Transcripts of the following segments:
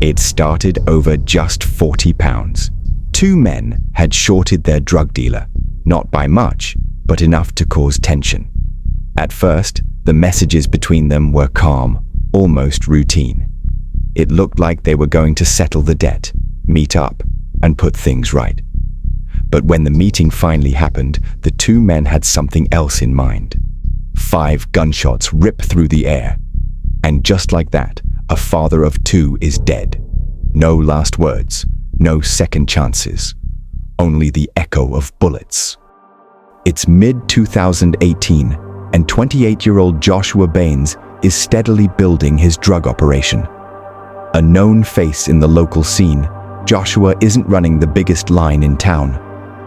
It started over just £40. Two men had shorted their drug dealer, not by much, but enough to cause tension. At first, the messages between them were calm, almost routine. It looked like they were going to settle the debt, meet up, and put things right. But when the meeting finally happened, the two men had something else in mind. 5 gunshots ripped through the air. And just like that, a father of 2 is dead. No last words, no second chances. Only the echo of bullets. It's mid-2018, and 28-year-old Joshua Bains is steadily building his drug operation. A known face in the local scene, Joshua isn't running the biggest line in town,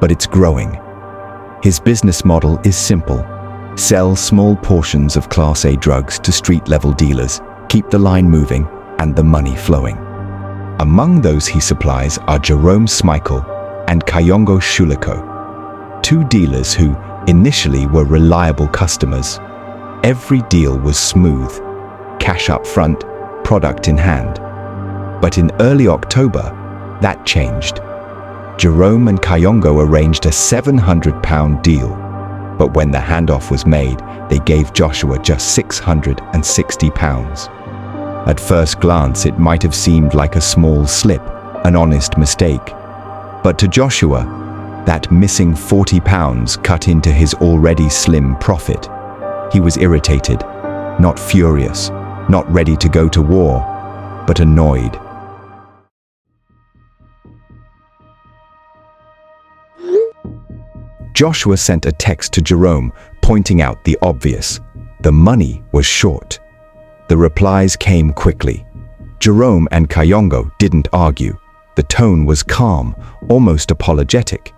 but it's growing. His business model is simple. Sell small portions of Class A drugs to street-level dealers, keep the line moving, and the money flowing. Among those he supplies are Jerome Smikle and Kayongo Shuleko, 2 dealers who initially were reliable customers. Every deal was smooth, cash up front, product in hand. But in early October, that changed. Jerome and Kayongo arranged a £700 deal, but when the handoff was made, they gave Joshua just £660. At first glance, it might have seemed like a small slip, an honest mistake. But to Joshua, that missing £40 cut into his already slim profit. He was irritated, not furious, not ready to go to war, but annoyed. Joshua sent a text to Jerome pointing out the obvious. The money was short. The replies came quickly. Jerome and Kayongo didn't argue. The tone was calm, almost apologetic.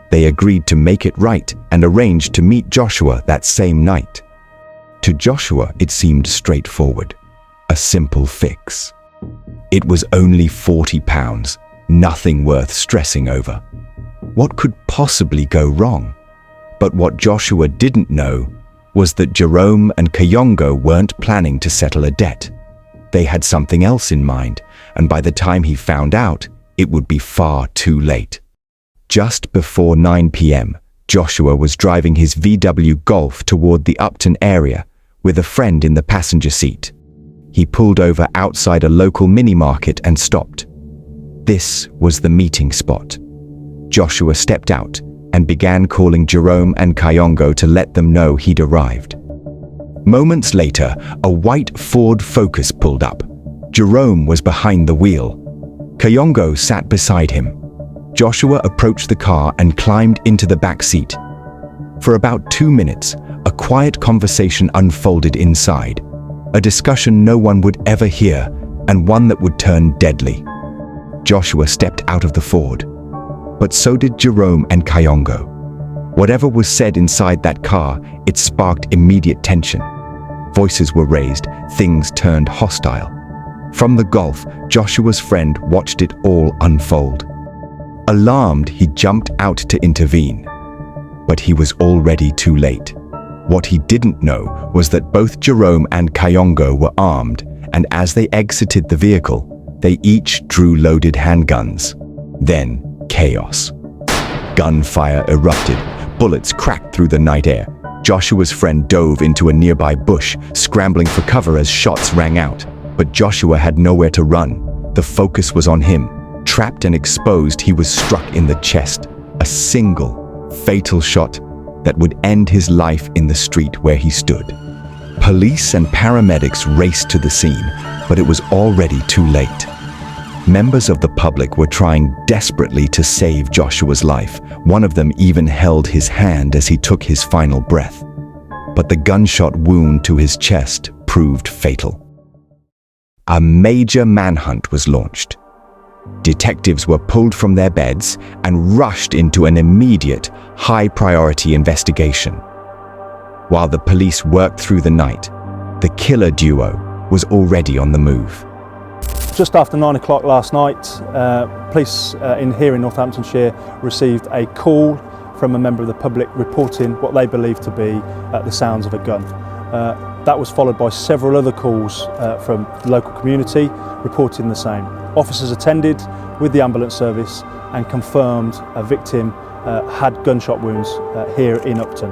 They agreed to make it right and arranged to meet Joshua that same night. To Joshua, it seemed straightforward. A simple fix. It was only £40, nothing worth stressing over. What could possibly go wrong? But what Joshua didn't know was that Jerome and Kayongo weren't planning to settle a debt. They had something else in mind, and by the time he found out, it would be far too late. Just before 9 p.m., Joshua was driving his VW Golf toward the Upton area with a friend in the passenger seat. He pulled over outside a local mini-market and stopped. This was the meeting spot. Joshua stepped out and began calling Jerome and Kayongo to let them know he'd arrived. Moments later, a white Ford Focus pulled up. Jerome was behind the wheel. Kayongo sat beside him. Joshua approached the car and climbed into the back seat. For about 2 minutes, a quiet conversation unfolded inside, a discussion no one would ever hear, and one that would turn deadly. Joshua stepped out of the Ford, but so did Jerome and Kayongo. Whatever was said inside that car, it sparked immediate tension. Voices were raised, things turned hostile. From the Golf, Joshua's friend watched it all unfold. Alarmed, he jumped out to intervene. But he was already too late. What he didn't know was that both Jerome and Kayongo were armed, and as they exited the vehicle, they each drew loaded handguns. Then, chaos. Gunfire erupted. Bullets cracked through the night air. Joshua's friend dove into a nearby bush, scrambling for cover as shots rang out. But Joshua had nowhere to run. The focus was on him. Trapped and exposed, he was struck in the chest. A single, fatal shot that would end his life in the street where he stood. Police and paramedics raced to the scene, but it was already too late. Members of the public were trying desperately to save Joshua's life. One of them even held his hand as he took his final breath. But the gunshot wound to his chest proved fatal. A major manhunt was launched. Detectives were pulled from their beds and rushed into an immediate, high-priority investigation. While the police worked through the night, the killer duo was already on the move. Just after 9 o'clock last night, police here in Northamptonshire received a call from a member of the public reporting what they believed to be the sounds of a gun. That was followed by several other calls from the local community reporting the same. Officers attended with the ambulance service and confirmed a victim had gunshot wounds here in Upton.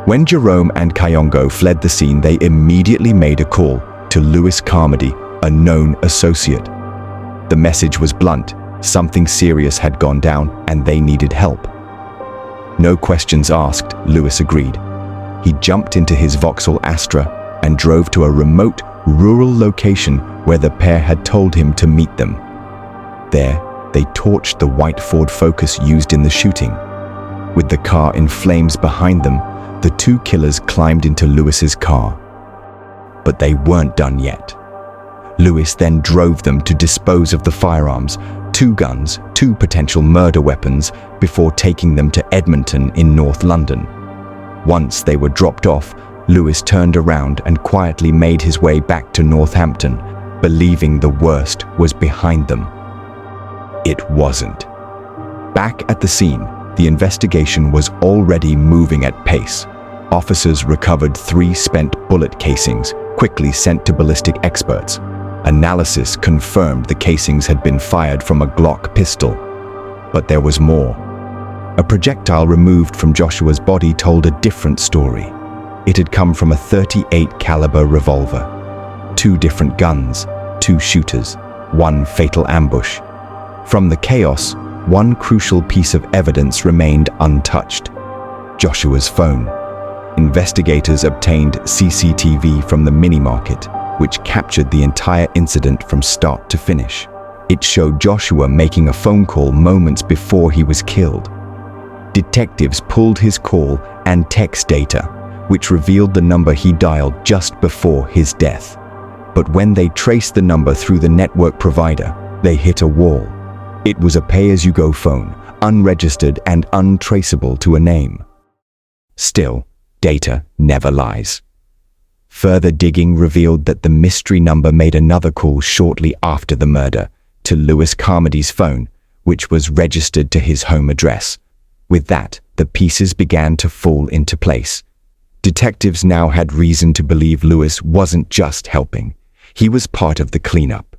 When Jerome and Kayongo fled the scene, they immediately made a call to Lewis Carmody, a known associate. The message was blunt: something serious had gone down and they needed help. No questions asked, Lewis agreed. He jumped into his Vauxhall Astra and drove to a remote, rural location where the pair had told him to meet them. There, they torched the white Ford Focus used in the shooting. With the car in flames behind them, the two killers climbed into Lewis's car. But they weren't done yet. Lewis then drove them to dispose of the firearms, 2 guns, 2 potential murder weapons, before taking them to Edmonton in North London. Once they were dropped off, Lewis turned around and quietly made his way back to Northampton, believing the worst was behind them. It wasn't. Back at the scene, the investigation was already moving at pace. Officers recovered 3 spent bullet casings, quickly sent to ballistic experts. Analysis confirmed the casings had been fired from a Glock pistol. But there was more. A projectile removed from Joshua's body told a different story. It had come from a .38 caliber revolver. 2 different guns, 2 shooters, 1 fatal ambush. From the chaos, one crucial piece of evidence remained untouched: Joshua's phone. Investigators obtained CCTV from the mini-market, which captured the entire incident from start to finish. It showed Joshua making a phone call moments before he was killed. Detectives pulled his call and text data, which revealed the number he dialed just before his death. But when they traced the number through the network provider, they hit a wall. It was a pay-as-you-go phone, unregistered and untraceable to a name. Still, data never lies. Further digging revealed that the mystery number made another call shortly after the murder to Lewis Carmody's phone, which was registered to his home address. With that, the pieces began to fall into place. Detectives now had reason to believe Lewis wasn't just helping. He was part of the cleanup.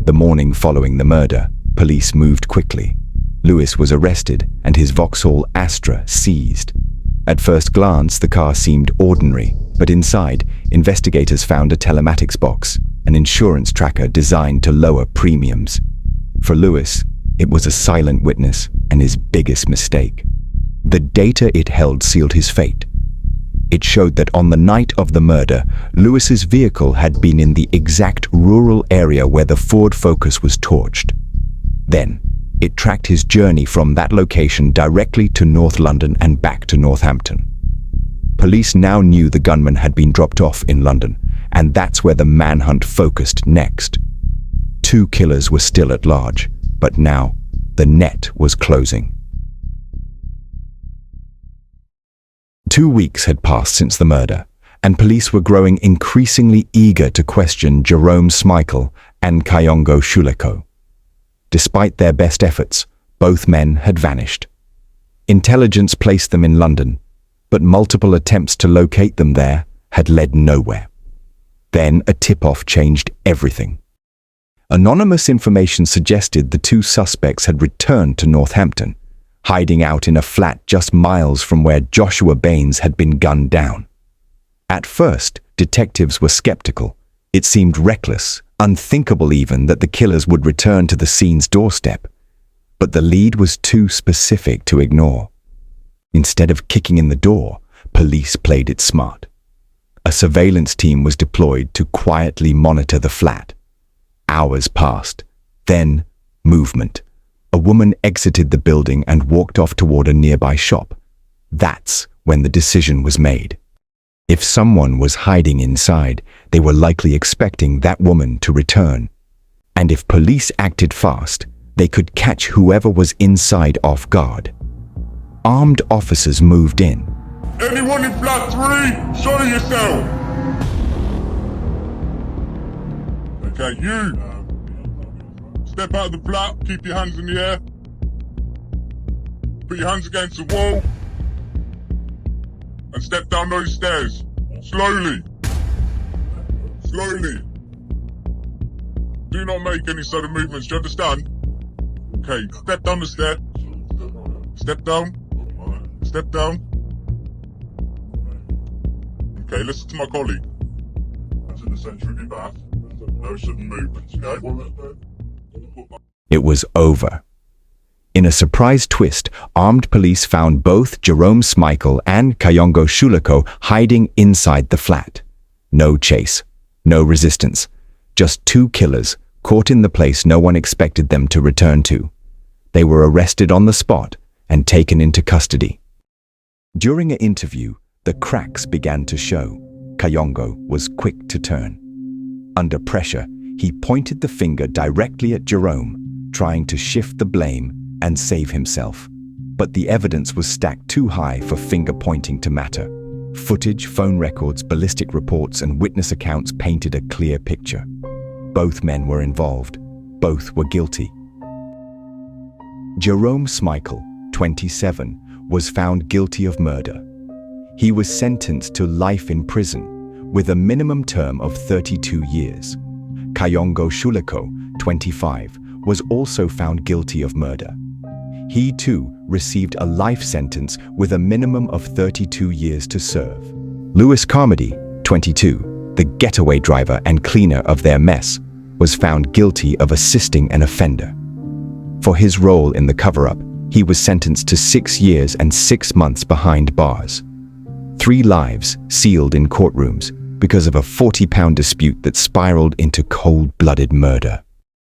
The morning following the murder, police moved quickly. Lewis was arrested and his Vauxhall Astra seized. At first glance, the car seemed ordinary, but inside, investigators found a telematics box, an insurance tracker designed to lower premiums. For Lewis, it was a silent witness and his biggest mistake. The data it held sealed his fate. It showed that on the night of the murder, Lewis's vehicle had been in the exact rural area where the Ford Focus was torched. Then, it tracked his journey from that location directly to North London and back to Northampton. Police now knew the gunman had been dropped off in London, and that's where the manhunt focused next. 2 killers were still at large, but now the net was closing. 2 weeks had passed since the murder, and police were growing increasingly eager to question Jerome Smikle and Kayongo Shuleko. Despite their best efforts, both men had vanished. Intelligence placed them in London, but multiple attempts to locate them there had led nowhere. Then a tip-off changed everything. Anonymous information suggested the 2 suspects had returned to Northampton, hiding out in a flat just miles from where Joshua Bains had been gunned down. At first, detectives were skeptical. It seemed reckless, unthinkable even, that the killers would return to the scene's doorstep. But the lead was too specific to ignore. Instead of kicking in the door, police played it smart. A surveillance team was deployed to quietly monitor the flat. Hours passed. Then, movement. A woman exited the building and walked off toward a nearby shop. That's when the decision was made. If someone was hiding inside, they were likely expecting that woman to return. And if police acted fast, they could catch whoever was inside off guard. Armed officers moved in. Anyone in flat 3, show yourself! Okay, you! Step out of the flat, keep your hands in the air. Put your hands against the wall. And step down those stairs. Slowly. Slowly. Do not make any sudden movements, do you understand? Okay, step down the stair. Step down. Step down. Okay, listen to my colleague. That's in the centre of your back. No sudden movements, okay? It was over. In a surprise twist, armed police found both Jerome Smikle and Kayongo Shuleko hiding inside the flat. No chase, no resistance, just two killers caught in the place no one expected them to return to. They were arrested on the spot and taken into custody. During an interview, the cracks began to show. Kayongo was quick to turn. Under pressure, he pointed the finger directly at Jerome, trying to shift the blame and save himself. But the evidence was stacked too high for finger pointing to matter. Footage, phone records, ballistic reports, and witness accounts painted a clear picture. Both men were involved. Both were guilty. Jerome Smikle, 27, was found guilty of murder. He was sentenced to life in prison, with a minimum term of 32 years. Kayongo Shuleko, 25, was also found guilty of murder. He too received a life sentence with a minimum of 32 years to serve. Lewis Carmody, 22, the getaway driver and cleaner of their mess, was found guilty of assisting an offender. For his role in the cover-up, he was sentenced to 6 years and 6 months behind bars. 3 lives sealed in courtrooms because of a £40 dispute that spiraled into cold-blooded murder.